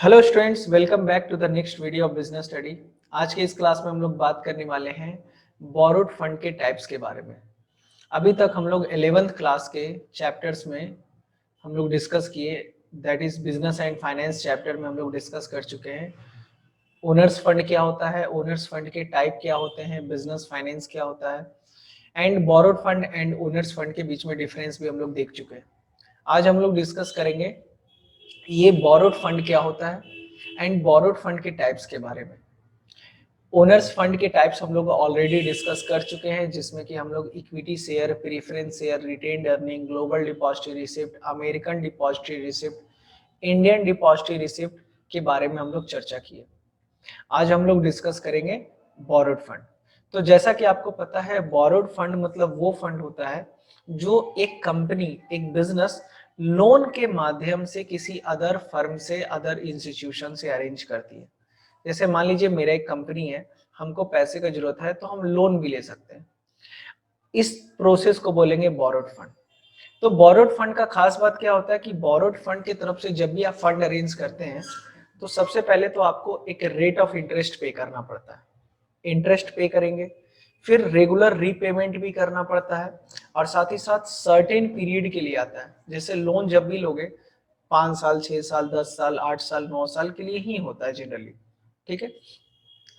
Hello students, welcome back to the next video of business study. आज के इस class में हम लोग बात करने वाले हैं बोरोड फंड के टाइप्स के बारे में। अभी तक हम लोग 11th क्लास के चैप्टर्स में हम लोग डिस्कस किए, that is business and finance chapter में हम लोग डिस्कस कर चुके हैं। ओनर्स फंड क्या होता है, ओनर्स फंड के टाइप क्या होते हैं, बिजनेस फाइनेंस क्या होता है, and borrowed fund and owner's fund के बीच में डिफरेंस भी हम लोग देख चुके हैं। आज हम लोग डिस्कस करेंगे ये बोरोड फंड क्या होता है एंड बोरोड फंड के टाइप्स के बारे में। ओनर्स फंड के टाइप्स हम लोग ऑलरेडी डिस्कस कर चुके हैं, जिसमें कि हम लोग equity share, preference share, retained earning, global depository receipt, American depository receipt, Indian depository receipt के बारे में हम लोग चर्चा किए। आज हम लोग डिस्कस करेंगे बोरोड फंड। तो जैसा कि आपको पता है, बोरोड फंड मतलब वो फंड होता है जो एक कंपनी, एक बिजनेस लोन के माध्यम से किसी अदर फर्म से, अदर इंस्टीट्यूशन से अरेंज करती है। जैसे मान लीजिए मेरा एक कंपनी है, हमको पैसे का जरूरत है तो हम लोन भी ले सकते हैं। इस प्रोसेस को बोलेंगे बोरोड फंड। तो बोरोड फंड का खास बात क्या होता है कि बोरोड फंड की तरफ से जब भी आप फंड अरेंज करते हैं तो सबसे पहले तो आपको एक रेट ऑफ इंटरेस्ट पे करना पड़ता है। इंटरेस्ट पे करेंगे, फिर रेगुलर रीपेमेंट भी करना पड़ता है, और साथ ही साथ सर्टेन पीरियड के लिए आता है। जैसे लोन जब भी लोगे 5 साल, 6 साल, 10 साल, 8 साल, 9 साल के लिए ही होता है जनरली। ठीक है,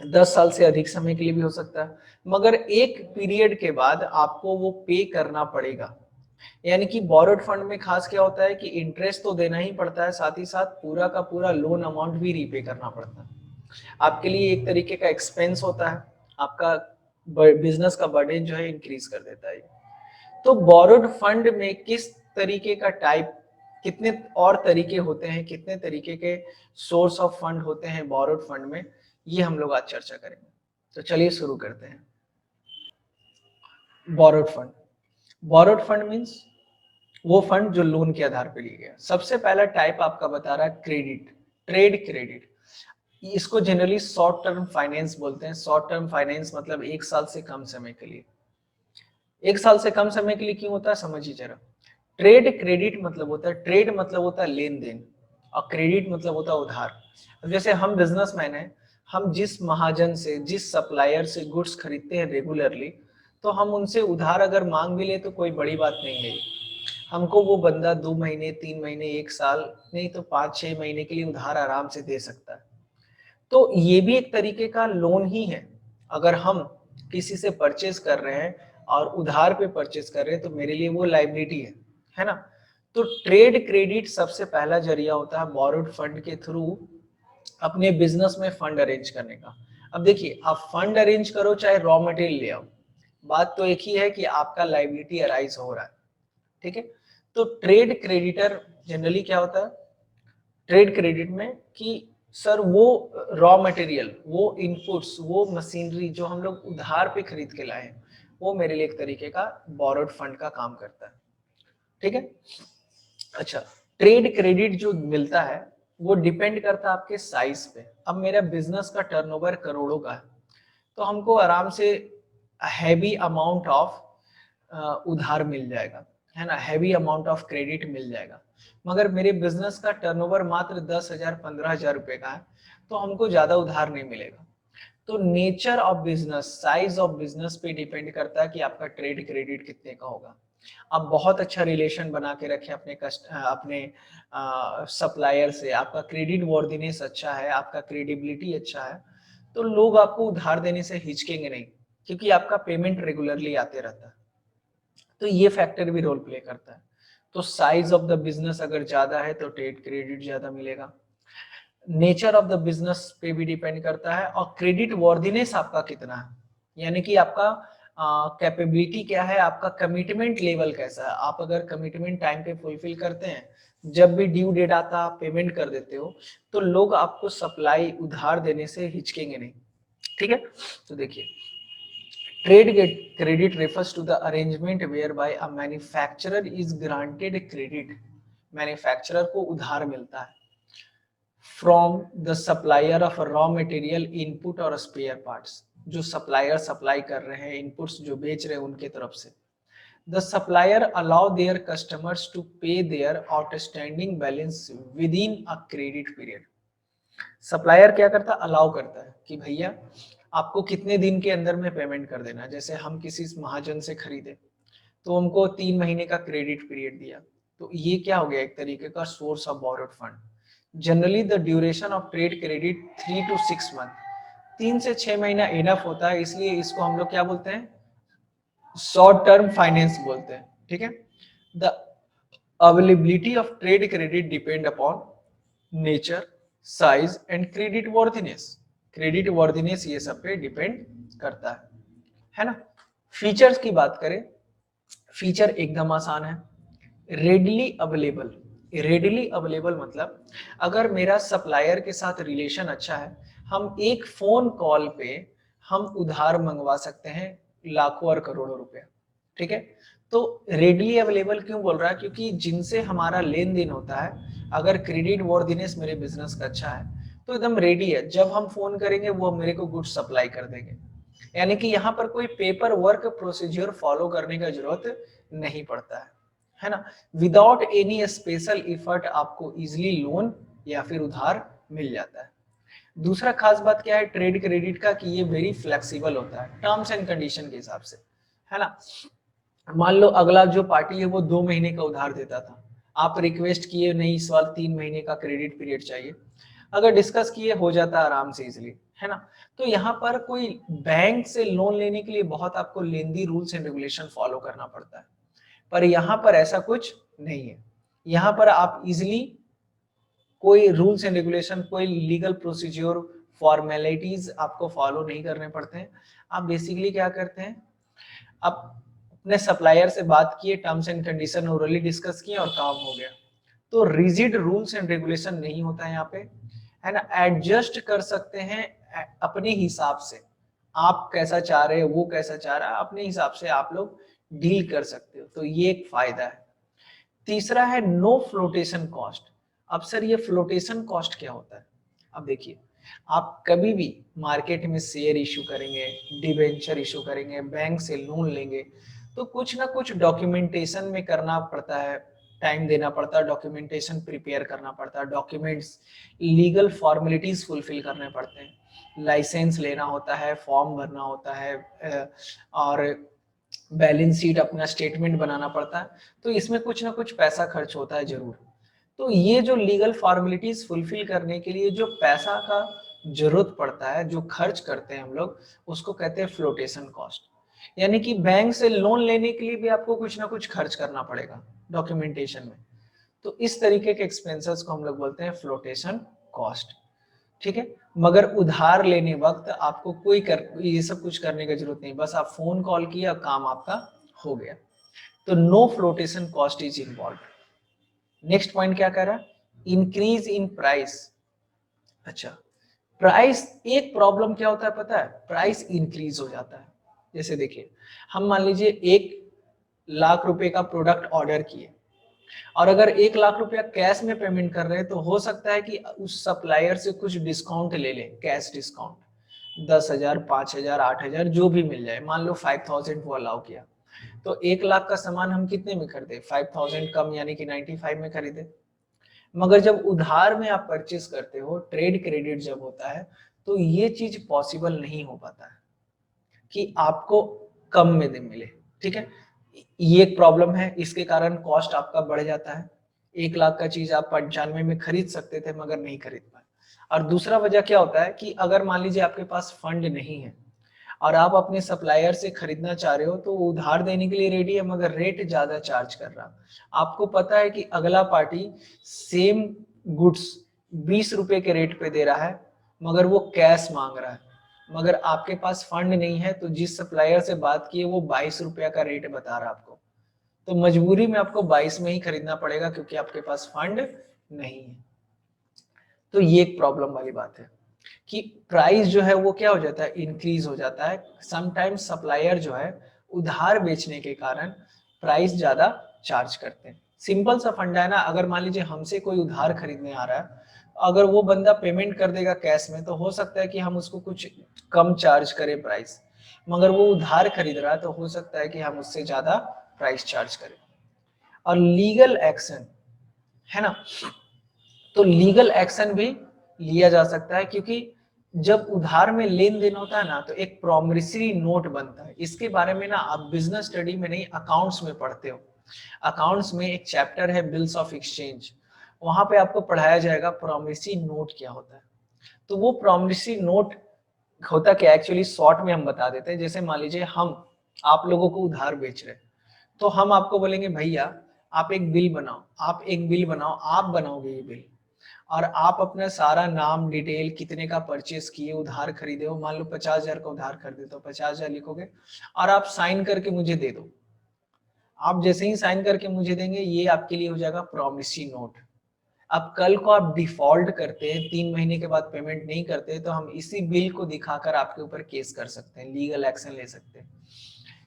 10 साल से अधिक समय के लिए भी हो सकता है, मगर एक पीरियड के बाद आपको वो पे करना पड़ेगा। यानी कि बोरोड फंड में खास क्या होता है कि इंटरेस्ट तो देना ही पड़ता है, साथ ही साथ पूरा का पूरा लोन अमाउंट भी रीपे करना पड़ता है। आपके लिए एक तरीके का एक्सपेंस होता है, आपका बिजनेस का बर्डन जो है इंक्रीज कर देता है। तो बोरोड फंड में किस तरीके का टाइप, कितने और तरीके होते हैं, कितने तरीके के सोर्स ऑफ फंड होते हैं बोरोड फंड में, ये हम लोग आज चर्चा करेंगे। तो चलिए शुरू करते हैं। Borrowed fund, borrowed fund means वो फंड जो लोन के आधार पर लिया गया। सबसे पहला टाइप आपका बता रहा है क्रेडिट, ट्रेड क्रेडिट। इसको जनरली शॉर्ट टर्म फाइनेंस बोलते हैं। शॉर्ट टर्म फाइनेंस मतलब 1 साल से कम समय के लिए। 1 साल से कम समय के लिए क्यों होता है समझिए जरा। ट्रेड क्रेडिट मतलब होता है, ट्रेड मतलब होता है लेन देन, और क्रेडिट मतलब होता है उधार। अब जैसे हम बिजनेसमैन हैं, हम जिस महाजन से, जिस सप्लायर से गुड्स खरीदते हैं रेगुलरली, तो हम उनसे उधार अगर मांग भी ले तो कोई बड़ी बात नहीं है। हमको वो बंदा 2 महीने, 3 महीने, 1 साल नहीं तो 5-6 महीने के लिए उधार आराम से दे सकता है। तो ये भी एक तरीके का लोन ही है। अगर हम किसी से परचेज कर रहे हैं और उधार पे परचेज कर रहे हैं तो मेरे लिए वो लायबिलिटी है ना। तो ट्रेड क्रेडिट सबसे पहला जरिया होता है बोरोड फंड के थ्रू अपने बिजनेस में फंड अरेंज करने का। अब देखिए, आप फंड अरेंज करो चाहे रॉ मटेरियल ले आओ, बात तो एक ही है कि आपका लायबिलिटी अराइज हो रहा है। ठीक है, तो ट्रेड क्रेडिटर जनरली क्या होता है ट्रेड क्रेडिट में कि सर वो रॉ मटेरियल, वो इनपुट्स, वो मशीनरी जो हम लोग उधार पे खरीद के लाए हैं, वो मेरे लिए एक तरीके का बोरोड फंड का काम करता है। ठीक है, अच्छा, ट्रेड क्रेडिट जो मिलता है वो डिपेंड करता है आपके साइज पे। अब मेरा बिजनेस का टर्नओवर करोड़ों का है तो हमको आराम से हैवी अमाउंट ऑफ उधार मिल जाएगा, है ना, हैवी अमाउंट ऑफ क्रेडिट मिल जाएगा। मगर मेरे बिजनेस का टर्नओवर मात्र 10,000, 15,000 रुपए का है तो हमको ज्यादा उधार नहीं मिलेगा। तो nature of business, size of business पे डिपेंड करता है कि आपका ट्रेड क्रेडिट कितने का होगा। आप बहुत अच्छा रिलेशन बना के रखें अपने सप्लायर से, आपका क्रेडिट वर्दीनेस अच्छा है, आपका क्रेडिबिलिटी अच्छा है, तो लोग आपको उधार देने से हिचकेंगे नहीं, क्योंकि आपका पेमेंट रेगुलरली आते रहता है। तो ये फैक्टर भी रोल प्ले करता है। तो साइज ऑफ द बिजनेस अगर ज्यादा है तो ट्रेड क्रेडिट ज्यादा मिलेगा। नेचर ऑफ द बिजनेस पे भी डिपेंड करता है, और क्रेडिट वर्दीनेस आपका कितना है, यानी कि आपका कैपेबिलिटी क्या है, आपका कमिटमेंट लेवल कैसा है। आप अगर कमिटमेंट टाइम पे फुलफिल करते हैं, जब भी ड्यू डेट आता आप पेमेंट कर देते हो, तो लोग आपको सप्लाई उधार देने से हिचकेंगे नहीं। ठीक है, तो देखिए, trade credit refers to the arrangement whereby a manufacturer is granted credit, manufacturer को उधार मिलता है from the supplier of raw material, input और स्पेयर पार्ट्स। जो सप्लायर सप्लाई कर रहे हैं, इनपुट्स जो बेच रहे हैं उनके तरफ से। The supplier allow their customers to pay their outstanding balance within a credit period. Supplier क्या करता है, अलाउ करता है कि भैया आपको कितने दिन के अंदर में पेमेंट कर देना। जैसे हम किसी महाजन से खरीदे तो हमको 3 महीने का क्रेडिट पीरियड दिया, तो ये क्या हो गया, एक तरीके का source of borrowed fund. Generally the duration of trade credit 3 to 6 month, 3 से 6 महीना इनफ होता है, इसलिए इसको हम लोग क्या बोलते हैं, शॉर्ट टर्म फाइनेंस बोलते हैं। ठीक है, the availability of trade credit depend upon nature, size and credit worthiness. Credit worthiness ये सब पे डिपेंड करता है ना। फीचर्स की बात करें, फीचर एकदम आसान है, रेडली अवेलेबल। रेडली अवेलेबल मतलब अगर मेरा सप्लायर के साथ रिलेशन अच्छा है, हम एक फोन कॉल पे हम उधार मंगवा सकते हैं लाखों और करोड़ों रुपया। ठीक है, तो रेडली अवेलेबल क्यों बोल रहा है, क्योंकि जिनसे हमारा लेन देन होता है, अगर क्रेडिट वॉर्दिनेस मेरे बिजनेस का अच्छा है तो एकदम रेडी है, जब हम फोन करेंगे वो मेरे को गुड्स सप्लाई कर देंगे। यानी कि यहाँ पर कोई पेपर वर्क प्रोसीजर फॉलो करने का जरूरत नहीं पड़ता है ना। विदाउट एनी स्पेशल इफर्ट आपको इजिली लोन या फिर उधार मिल जाता है। दूसरा खास बात क्या है ट्रेड क्रेडिट का, कि ये वेरी फ्लेक्सिबल होता है टर्म्स एंड कंडीशन के हिसाब से, है ना। मान लो अगला जो पार्टी है वो 2 महीने का उधार देता था, आप रिक्वेस्ट किए नहीं इस बार 3 महीने का क्रेडिट पीरियड चाहिए, अगर डिस्कस किए हो जाता है आराम से इजिली, है ना। तो यहाँ पर कोई बैंक से लोन लेने के लिए बहुत आपको लेंदी रूल्स एंड रेगुलेशन फॉलो करना पड़ता है, पर यहाँ पर ऐसा कुछ नहीं है। यहाँ पर आप इजिली कोई रूल्स एंड रेगुलेशन, कोई लीगल प्रोसीजर, फॉर्मेलिटीज आपको फॉलो नहीं करने पड़ते हैं। आप बेसिकली क्या करते हैं, आप अपने सप्लायर से बात किए, terms and condition orally discuss किए और काम हो गया। तो रिजिड रूल्स एंड रेगुलेशन नहीं होता है यहाँ पे, है ना। एडजस्ट कर सकते हैं अपने हिसाब से, आप कैसा चाह रहे हो वो कैसा चाह रहा है, अपने हिसाब से आप लोग डील कर सकते हो, तो ये एक फायदा है। तीसरा है नो फ्लोटेशन कॉस्ट। अब सर ये फ्लोटेशन कॉस्ट क्या होता है, अब देखिए, आप कभी भी मार्केट में शेयर इशू करेंगे, डिबेंचर इशू करेंगे, बैंक से लोन लेंगे, तो कुछ ना कुछ डॉक्यूमेंटेशन में करना पड़ता है, टाइम देना पड़ता है, डॉक्यूमेंटेशन प्रिपेयर करना पड़ता है, डॉक्यूमेंट्स लीगल फॉर्मेलिटीज फुलफिल करने पड़ते हैं, लाइसेंस लेना होता है, फॉर्म भरना होता है, और बैलेंस शीट अपना स्टेटमेंट बनाना पड़ता है। तो इसमें कुछ ना कुछ पैसा खर्च होता है जरूर। तो ये जो लीगल फॉर्मेलिटीज फुलफिल करने के लिए जो पैसा का जरूरत पड़ता है, जो खर्च करते हैं हम लोग, उसको कहते हैं फ्लोटेशन कॉस्ट। यानी कि बैंक से लोन लेने के लिए भी आपको कुछ ना कुछ खर्च करना पड़ेगा डॉक्यूमेंटेशन में, तो इस तरीके के एक्सपेंसेस को हम लोग बोलते हैं फ्लोटेशन कॉस्ट। ठीक है, मगर उधार लेने वक्त आपको ये सब कुछ करने की जरूरत नहीं, बस आप फोन कॉल किया, काम आपका हो गया। तो no flotation cost is involve. Next point क्या कह रहा है, इंक्रीज इन प्राइस। अच्छा, प्राइस, एक प्रॉब्लम क्या होता है पता है, प्राइस इंक्रीज हो जाता है। जैसे देखिए, हम मान लीजिए 1 लाख रुपए का प्रोडक्ट ऑर्डर किए, और अगर 1 लाख रुपया कैश में पेमेंट कर रहे हैं, तो हो सकता है कि उस सप्लायर से कुछ डिस्काउंट ले ले, कैश डिस्काउंट 10,000, 5,000, 8,000 जो भी मिल जाए, मान लो 5,000 वो अलाउ किया, तो 1 लाख का सामान हम कितने में खरीदे, 5,000 कम यानी कि 95 में खरीदे। मगर जब उधार में आप परचेस करते हो, ट्रेड क्रेडिट जब होता है, तो ये चीज पॉसिबल नहीं हो पाता है कि आपको कम में दे मिले। ठीक है, ये एक प्रॉब्लम है, इसके कारण कॉस्ट आपका बढ़ जाता है। 1 लाख का चीज आप 95 में खरीद सकते थे मगर नहीं खरीद पाए। और दूसरा वजह क्या होता है कि अगर मान लीजिए आपके पास फंड नहीं है और आप अपने सप्लायर से खरीदना चाह रहे हो, तो उधार देने के लिए रेडी है मगर रेट ज्यादा चार्ज कर रहा, आपको पता है कि अगला पार्टी सेम गुड्स 20 रुपए के रेट पे दे रहा है मगर वो कैश मांग रहा है, मगर आपके पास फंड नहीं है, तो जिस सप्लायर से बात की है वो 22 रुपया का रेट बता रहा है आपको, तो मजबूरी में आपको 22 में ही खरीदना पड़ेगा क्योंकि आपके पास फंड नहीं है। तो ये एक प्रॉब्लम वाली बात है कि प्राइस जो है वो क्या हो जाता है, इंक्रीज हो जाता है। समटाइम्स सप्लायर जो है उधार बेचने के कारण प्राइस ज्यादा चार्ज करते हैं। सिंपल सा फंडा है ना, अगर मान लीजिए हमसे कोई उधार खरीदने आ रहा है, अगर वो बंदा पेमेंट कर देगा कैश में, तो हो सकता है कि हम उसको कुछ कम चार्ज करें प्राइस, मगर वो उधार खरीद रहा है तो हो सकता है कि हम उससे ज्यादा प्राइस चार्ज करें। और लीगल एक्शन, है ना, तो लीगल एक्शन भी लिया जा सकता है, क्योंकि जब उधार में लेन देन होता है ना तो एक प्रॉमिसरी नोट बनता है। इसके बारे में ना आप बिजनेस स्टडी में नहीं, अकाउंट्स में पढ़ते हो। अकाउंट्स में एक चैप्टर है बिल्स ऑफ एक्सचेंज, वहां पे आपको पढ़ाया जाएगा प्रॉमिसरी नोट क्या होता है। तो वो प्रॉमिसरी नोट होता क्या, एक्चुअली शॉर्ट में हम बता देते हैं। जैसे मान लीजिए हम आप लोगों को उधार बेच रहे हैं, तो हम आपको बोलेंगे भैया आप एक बिल बनाओ, आप एक बिल बनाओ, आप बनाओगे ये बिल, और आप अपना सारा नाम डिटेल कितने का परचेस किए, उधार खरीदे हो, मान लो 50,000 का उधार खरीदे तो 50,000 लिखोगे और आप साइन करके मुझे दे दो। आप जैसे ही साइन करके मुझे देंगे ये आपके लिए हो जाएगा प्रॉमिसरी नोट। अब कल को आप डिफॉल्ट करते हैं, 3 महीने के बाद पेमेंट नहीं करते, तो हम इसी बिल को दिखाकर आपके ऊपर केस कर सकते हैं, लीगल एक्शन ले सकते हैं।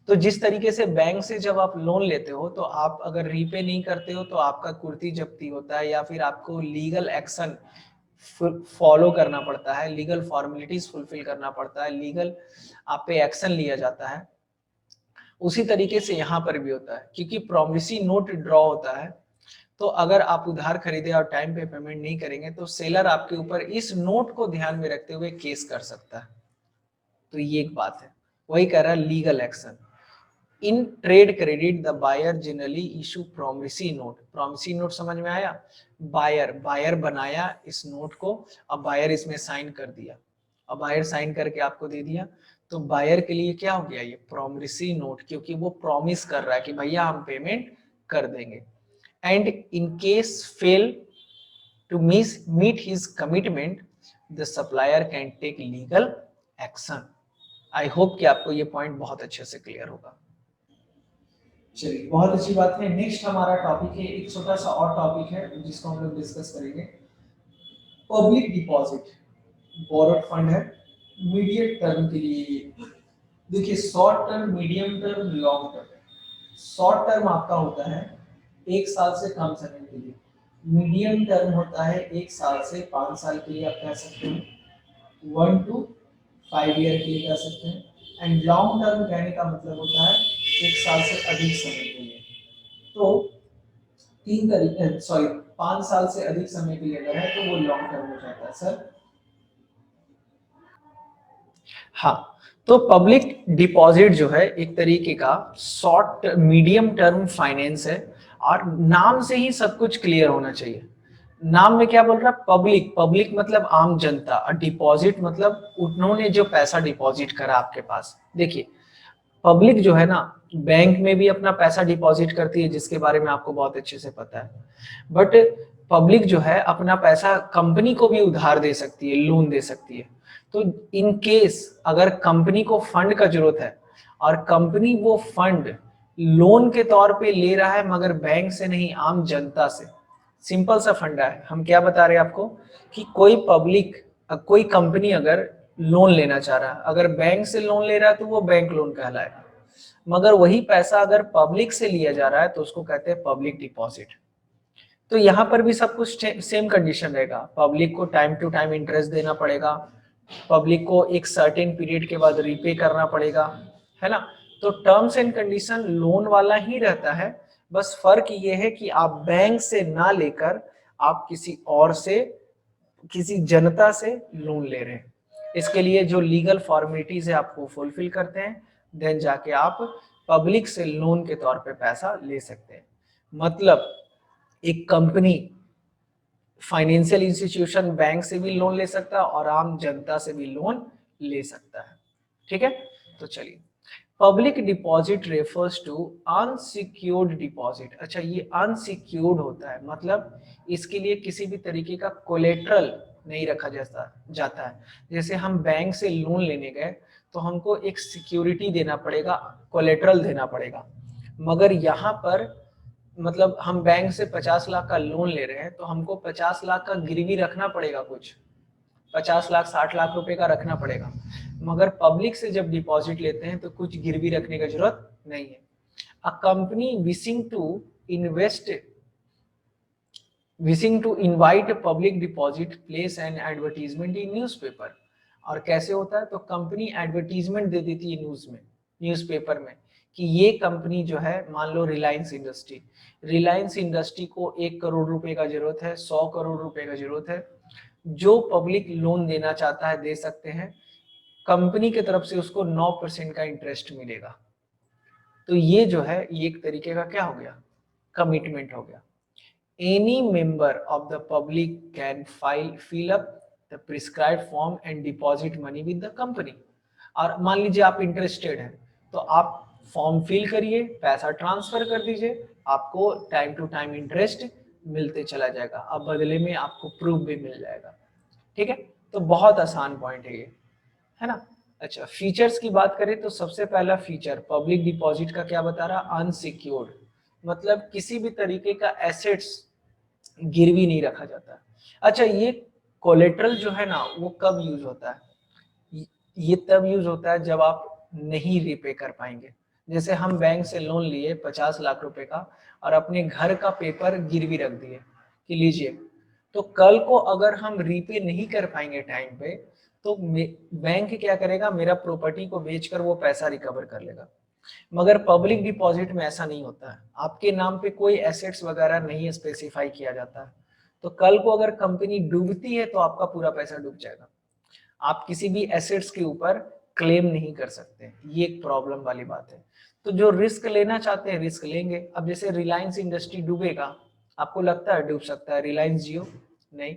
तो जिस तरीके से बैंक से जब आप लोन लेते हो तो आप अगर रीपे नहीं करते हो तो आपका कुर्ती जब्ती होता है, या फिर आपको लीगल एक्शन फॉलो करना पड़ता है, लीगल फॉर्मेलिटीज फुलफिल करना पड़ता है, लीगल आप पे एक्शन लिया जाता है। उसी तरीके से यहाँ पर भी होता है, क्योंकि प्रॉमिसरी नोट ड्रॉ होता है, तो अगर आप उधार खरीदे और टाइम पे पेमेंट नहीं करेंगे तो सेलर आपके ऊपर इस नोट को ध्यान में रखते हुए केस कर सकता है। तो ये एक बात है, वही कह रहा है legal action. In trade credit the buyer generally issue promissory note. Promissory note समझ में आया, बायर बनाया इस नोट को, अब बायर इसमें साइन कर दिया, अब बायर साइन करके आपको दे दिया, तो बायर के लिए क्या हो गया ये प्रॉमिसरी नोट, क्योंकि वो प्रॉमिस कर रहा है कि भैया हम पेमेंट कर देंगे। And in case fail to meet his commitment the supplier can take legal action. I hope कि आपको ये पॉइंट बहुत अच्छे से क्लियर होगा। चलिए बहुत अच्छी बात है। नेक्स्ट हमारा टॉपिक है, एक छोटा सा और टॉपिक है जिसको हम लोग डिस्कस करेंगे, पब्लिक डिपॉजिट। बोरोड फंड है मीडियम टर्म के लिए। देखिए short term, medium term, long term. Short term आपका होता है 1 साल से कम समय के लिए, मीडियम टर्म होता है 1 साल से 5 साल के लिए, आप कह सकते हैं 1 to 5 ईयर के लिए कह सकते हैं। एंड लॉन्ग टर्म कहने का मतलब होता है 1 साल से अधिक समय के लिए। तो 5 साल से अधिक समय के लिए अगर है तो वो लॉन्ग टर्म हो जाता है सर। हाँ, तो पब्लिक डिपॉजिट जो है एक तरीके का शॉर्ट मीडियम टर्म फाइनेंस है, और नाम से ही सब कुछ क्लियर होना चाहिए। नाम में क्या बोल रहा है, पब्लिक, पब्लिक मतलब आम जनता, और डिपॉजिट मतलब उन्होंने जो पैसा डिपॉजिट करा आपके पास। देखिए पब्लिक जो है ना बैंक में भी अपना पैसा डिपॉजिट करती है, जिसके बारे में आपको बहुत अच्छे से पता है, बट पब्लिक जो है अपना पैसा कंपनी को भी उधार दे सकती है, लोन दे सकती है। तो इन केस अगर कंपनी को फंड का जरूरत है और कंपनी वो फंड लोन के तौर पे ले रहा है, मगर बैंक से नहीं, आम जनता से, सिंपल सा फंडा है। हम क्या बता रहे हैं आपको कि कोई पब्लिक, कोई कंपनी अगर लोन लेना चाह रहा है, अगर बैंक से लोन ले रहा है तो वो बैंक लोन कहलाएगा, मगर वही पैसा अगर पब्लिक से लिया जा रहा है तो उसको कहते हैं पब्लिक डिपॉजिट। तो यहाँ पर भी सब कुछ सेम कंडीशन रहेगा, पब्लिक को टाइम टू टाइम इंटरेस्ट देना पड़ेगा, पब्लिक को एक सर्टेन पीरियड के बाद रीपे करना पड़ेगा, है ना। तो टर्म्स एंड कंडीशन लोन वाला ही रहता है, बस फर्क ये है कि आप बैंक से ना लेकर आप किसी और से, किसी जनता से लोन ले रहे हैं। इसके लिए जो लीगल फॉर्मेलिटीज है आपको फुलफिल करते हैं, देन जाके आप पब्लिक से लोन के तौर पे पैसा ले सकते हैं। मतलब एक कंपनी, फाइनेंशियल इंस्टीट्यूशन बैंक से भी लोन ले सकता है और आम जनता से भी लोन ले सकता है। ठीक है, तो चलिए, public deposit refers to unsecured deposit. अच्छा, ये अनसिक्योर्ड होता है, मतलब इसके लिए किसी भी तरीके का कोलेट्रल नहीं रखा जाता है। जैसे हम बैंक से लोन लेने गए तो हमको एक सिक्योरिटी देना पड़ेगा, कोलेट्रल देना पड़ेगा, मगर यहाँ पर मतलब हम बैंक से 50 लाख का लोन ले रहे हैं तो हमको 50 लाख का गिरवी रखना पड़ेगा, कुछ 50 लाख 60 लाख रुपए का रखना पड़ेगा। मगर पब्लिक से जब डिपॉजिट लेते हैं तो कुछ गिरवी रखने की जरूरत नहीं है। A company wishing to invite public deposit place an advertisement in newspaper. और कैसे होता है, तो कंपनी एडवर्टीजमेंट दे देती है न्यूज़पेपर में कि ये कंपनी जो है, मान लो रिलायंस इंडस्ट्री को 1 करोड़ रुपए का जरूरत है, 100 करोड़ रुपए का जरूरत है, जो पब्लिक लोन देना चाहता है दे सकते हैं, कंपनी की तरफ से उसको 9% का इंटरेस्ट मिलेगा। तो ये जो है ये एक तरीके का क्या हो गया, कमिटमेंट हो गया। Any member of the public can fill up the prescribed form and deposit money with the company। और मान लीजिए आप इंटरेस्टेड हैं तो आप फॉर्म फिल करिए, पैसा ट्रांसफर कर दीजिए, आपको टाइम टू टाइम इंटरेस्ट मिलते चला जाएगा, अब बदले में आपको प्रूफ भी मिल जाएगा। ठीक है, तो बहुत आसान पॉइंट है ये, है ना। अच्छा, फीचर्स की बात करें तो सबसे पहला फीचर पब्लिक डिपॉजिट का क्या बता रहा, अनसिक्योर्ड, मतलब किसी भी तरीके का एसेट्स गिरवी नहीं रखा जाता। अच्छा, ये कोलेट्रल जो है ना वो कब यूज होता है, ये तब यूज होता है जब आप नहीं रिपे कर पाएंगे। जैसे हम बैंक से लोन लिए 50 लाख रुपए का और अपने घर का पेपर गिरवी रख दिए कि लीजिए, तो कल को अगर हम रीपे नहीं कर पाएंगे टाइम पे तो बैंक क्या करेगा, मेरा प्रॉपर्टी को बेचकर वो पैसा रिकवर कर लेगा। मगर पब्लिक डिपॉजिट में ऐसा नहीं होता है, आपके नाम पे कोई एसेट्स वगैरह नहीं स्पेसिफाई किया जाता है, तो कल को अगर कंपनी डूबती है तो आपका पूरा पैसा डूब जाएगा, आप किसी भी एसेट्स के ऊपर क्लेम नहीं कर सकते, ये एक प्रॉब्लम वाली बात है। तो जो रिस्क लेना चाहते हैं रिस्क लेंगे। अब जैसे रिलायंस इंडस्ट्री डूबेगा, आपको लगता है डूब सकता है रिलायंस जियो, नहीं,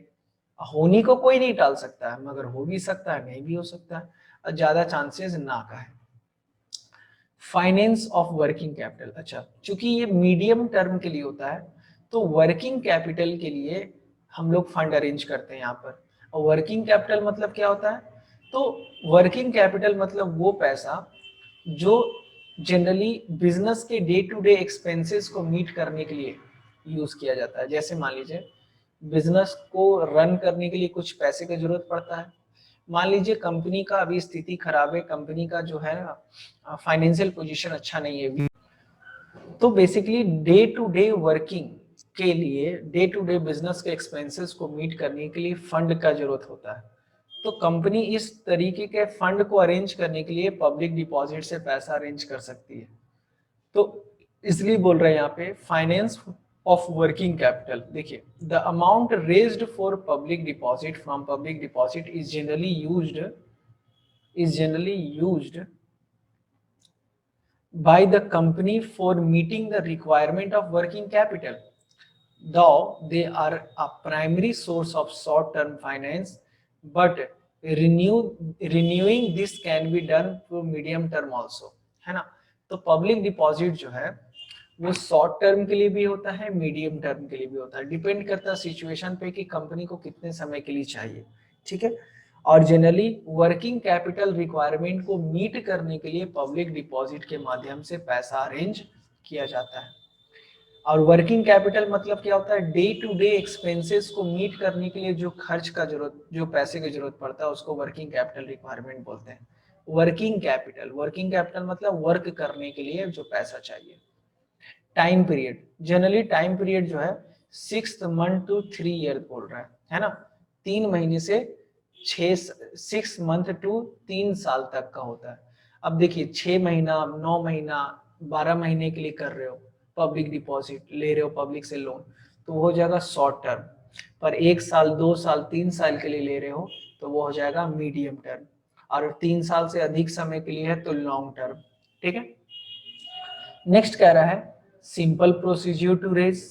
होने को कोई नहीं टाल सकता है, मगर हो भी सकता है नहीं भी हो सकता है, और ज्यादा चांसेस ना का है। फाइनेंस ऑफ वर्किंग कैपिटल, अच्छा चूंकि ये मीडियम टर्म के लिए होता है तो वर्किंग कैपिटल के लिए हम लोग फंड अरेंज करते हैं यहाँ पर। और वर्किंग कैपिटल मतलब क्या होता है, तो वर्किंग कैपिटल मतलब वो पैसा जो जनरली बिजनेस के डे टू डे एक्सपेंसेस को मीट करने के लिए यूज किया जाता है। जैसे मान लीजिए बिजनेस को रन करने के लिए कुछ पैसे की जरूरत पड़ता है, मान लीजिए कंपनी का अभी स्थिति खराब है, कंपनी का जो है फाइनेंशियल पोजीशन अच्छा नहीं है, तो basically day to day working के लिए, डे टू डे बिजनेस के एक्सपेंसेस को मीट करने के लिए फंड का जरूरत होता है। तो कंपनी इस तरीके के फंड को अरेंज करने के लिए पब्लिक डिपॉजिट से पैसा अरेंज कर सकती है। तो इसलिए बोल रहे हैं यहाँ पे फाइनेंस ऑफ वर्किंग कैपिटल। देखिए, the amount raised for public deposit from public deposit is generally used by the company for meeting the requirement of working capital, though they are a primary source of short-term finance, but renewing this can be done through medium term also, है ना। तो public deposit जो है वो short term के लिए भी होता है, मीडियम टर्म के लिए भी होता है, डिपेंड करता है सिचुएशन पे कि कंपनी को कितने समय के लिए चाहिए। ठीक है, और जनरली वर्किंग कैपिटल रिक्वायरमेंट को मीट करने के लिए पब्लिक डिपॉजिट के माध्यम से पैसा अरेंज किया जाता है। और वर्किंग कैपिटल मतलब क्या होता है, डे टू डे एक्सपेंसेस को मीट करने के लिए जो खर्च का जरूरत, जो पैसे की जरूरत पड़ता है उसको वर्किंग कैपिटल रिक्वायरमेंट बोलते हैं। वर्किंग कैपिटल मतलब वर्क करने के लिए जो पैसा चाहिए। Time period, generally time period जो है 6 मंथ टू 3 ईयर बोल रहा है ना, 3 महीने से 6 मंथ टू 3 साल तक का होता है। अब देखिए 6 महीना, 9 महीना, 12 महीने के लिए कर रहे हो पब्लिक डिपॉजिट, ले रहे हो पब्लिक से लोन, तो वो हो जाएगा शॉर्ट टर्म। पर 1 साल, 2 साल, 3 साल के लिए ले रहे हो तो वो हो जाएगा मीडियम टर्म, और 3 साल से अधिक समय के लिए है तो लॉन्ग टर्म। ठीक है, नेक्स्ट कह रहा है सिंपल प्रोसीजर टू रेज,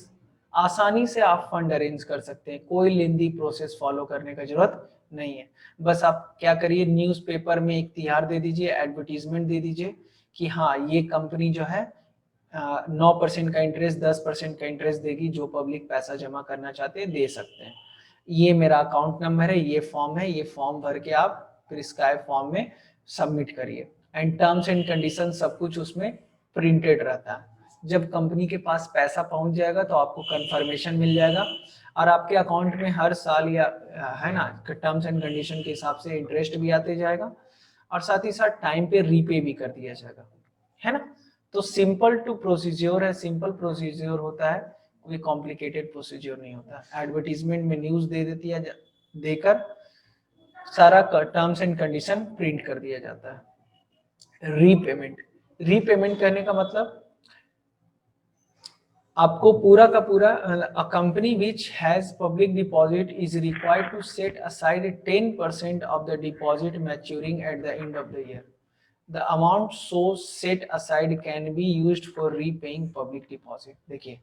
आसानी से आप फंड अरेंज कर सकते हैं, कोई लेंदी प्रोसेस फॉलो करने का जरूरत नहीं है। बस आप क्या करिए, न्यूज़पेपर में इख्तियार दे दीजिए, एडवर्टीजमेंट दे दीजिए कि हाँ ये कंपनी जो है 9% का इंटरेस्ट, 10% का इंटरेस्ट देगी, जो पब्लिक पैसा जमा करना चाहते हैं दे सकते हैं, ये मेरा अकाउंट नंबर है, ये फॉर्म है, ये फॉर्म भर के आप प्रिस्क्राइब फॉर्म में सबमिट करिए, एंड टर्म्स एंड कंडीशन सब कुछ उसमें प्रिंटेड रहता है। जब कंपनी के पास पैसा पहुंच जाएगा तो आपको कंफर्मेशन मिल जाएगा, और आपके अकाउंट में हर साल या है ना टर्म्स एंड कंडीशन के हिसाब से इंटरेस्ट भी आते जाएगा, और साथ ही साथ टाइम पे रीपे भी कर दिया जाएगा, है ना। तो सिंपल टू प्रोसीजर है, सिंपल प्रोसीजर होता है, कोई कॉम्प्लिकेटेड प्रोसीजर नहीं होता। एडवर्टीजमेंट में न्यूज दे देती है, देकर सारा टर्म्स एंड कंडीशन प्रिंट कर दिया जाता है। रीपेमेंट, रीपेमेंट करने का मतलब आपको पूरा का पूरा a company which has public deposit is required to set aside 10% of the deposit maturing at the end of the year. The amount so set aside can be used for repaying public deposit. देखिए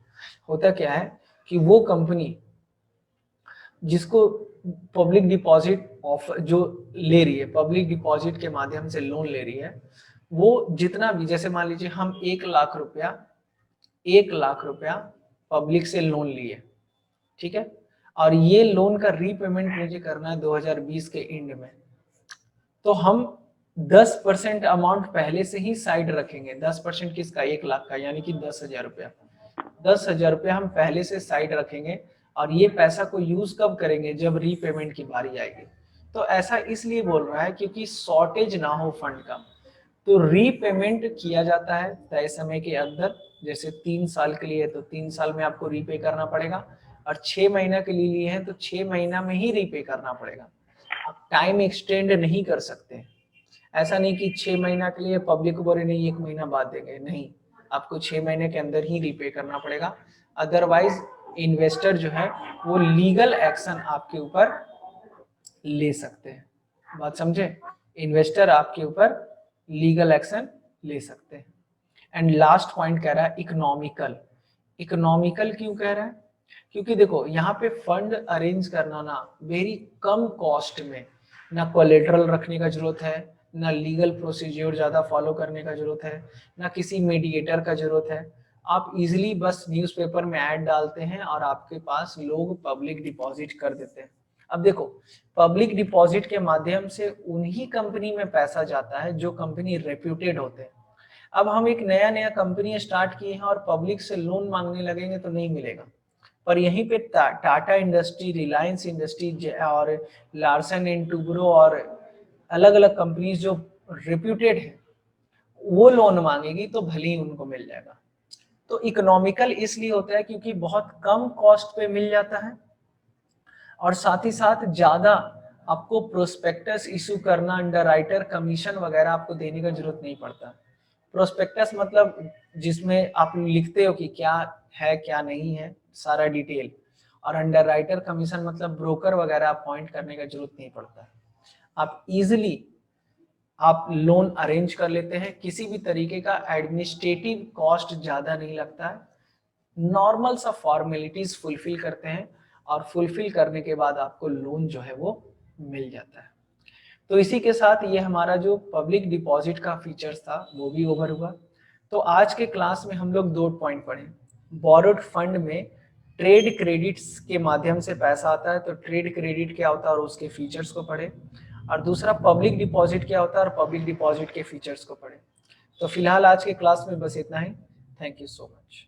होता क्या है कि वो company जिसको public deposit offer जो ले रही है, पब्लिक डिपॉजिट के माध्यम से लोन ले रही है, वो जितना भी, जैसे मान लीजिए हम 1 लाख रुपया पब्लिक से लोन लिए, ठीक है, और ये लोन का रीपेमेंट मुझे करना है 2020 के एंड में, तो हम 10% अमाउंट पहले से ही साइड रखेंगे. 10% किसका? 1 लाख का, यानी कि 10,000 रुपया. 10,000 रुपया हम पहले से साइड रखेंगे और ये पैसा को यूज कब करेंगे? जब रीपेमेंट की बारी आएगी. तो ऐसा इसलिए बोल रहा है क्योंकि शॉर्टेज ना हो फंड का. तो रीपेमेंट किया जाता है तय समय के अंदर. जैसे 3 साल के लिए तो 3 साल में आपको रीपे करना पड़ेगा, और 6 महीना के लिए लिए हैं तो 6 महीना में ही रीपे करना पड़ेगा. आप टाइम एक्सटेंड नहीं कर सकते. ऐसा नहीं कि 6 महीना के लिए पब्लिक को बोले नहीं 1 महीना बाद देंगे, नहीं, आपको 6 महीने के अंदर ही रीपे करना पड़ेगा. अदरवाइज इन्वेस्टर जो है वो लीगल एक्शन आपके ऊपर ले सकते हैं. बात समझे? इन्वेस्टर आपके ऊपर लीगल एक्शन ले सकते हैं. एंड लास्ट पॉइंट कह रहा है इकोनॉमिकल. इकोनॉमिकल क्यों कह रहा है? क्योंकि देखो यहाँ पे फंड अरेंज करना ना वेरी कम कॉस्ट में, ना कोलेटरल रखने का जरूरत है, ना लीगल प्रोसीज्योर ज्यादा फॉलो करने का जरूरत है, ना किसी मीडिएटर का जरूरत है. आप इजिली बस न्यूज़पेपर में ऐड डालते हैं और आपके पास लोग पब्लिक डिपॉजिट कर देते हैं. अब देखो पब्लिक डिपॉजिट के माध्यम से उन्हीं कंपनी में पैसा जाता है जो कंपनी रेप्यूटेड होते हैं. अब हम एक नया नया कंपनी स्टार्ट किए हैं और पब्लिक से लोन मांगने लगेंगे तो नहीं मिलेगा. पर यहीं पे टाटा इंडस्ट्री, रिलायंस इंडस्ट्री और लार्सन एंड टूब्रो और अलग अलग कंपनीज जो रेप्यूटेड है वो लोन मांगेगी तो भले ही उनको मिल जाएगा. तो इकोनॉमिकल इसलिए होता है क्योंकि बहुत कम कॉस्ट पे मिल जाता है, और साथ ही साथ ज्यादा आपको प्रोस्पेक्टस इशू करना, अंडरराइटर कमीशन वगैरह आपको देने का जरूरत नहीं पड़ता. प्रोस्पेक्टस मतलब जिसमें आप लिखते हो कि क्या है क्या नहीं है सारा डिटेल, और अंडरराइटर कमीशन मतलब ब्रोकर वगैरह अपॉइंट करने का जरूरत नहीं पड़ता. आप इजिली आप लोन अरेंज कर लेते हैं. किसी भी तरीके का एडमिनिस्ट्रेटिव कॉस्ट ज्यादा नहीं लगता है. नॉर्मल सा फॉर्मेलिटीज फुलफिल करते हैं और फुलफिल करने के बाद आपको लोन जो है वो मिल जाता है. तो इसी के साथ ये हमारा जो पब्लिक डिपॉजिट का फीचर्स था वो भी ओवर हुआ. तो आज के क्लास में हम लोग 2 पॉइंट पढ़े. बोरोड फंड में ट्रेड क्रेडिट्स के माध्यम से पैसा आता है, तो ट्रेड क्रेडिट क्या होता है और उसके फीचर्स को पढ़े. और दूसरा पब्लिक डिपॉजिट क्या होता है और पब्लिक डिपॉजिट के फीचर्स को पढ़े. तो फिलहाल आज के क्लास में बस इतना ही. Thank you so much.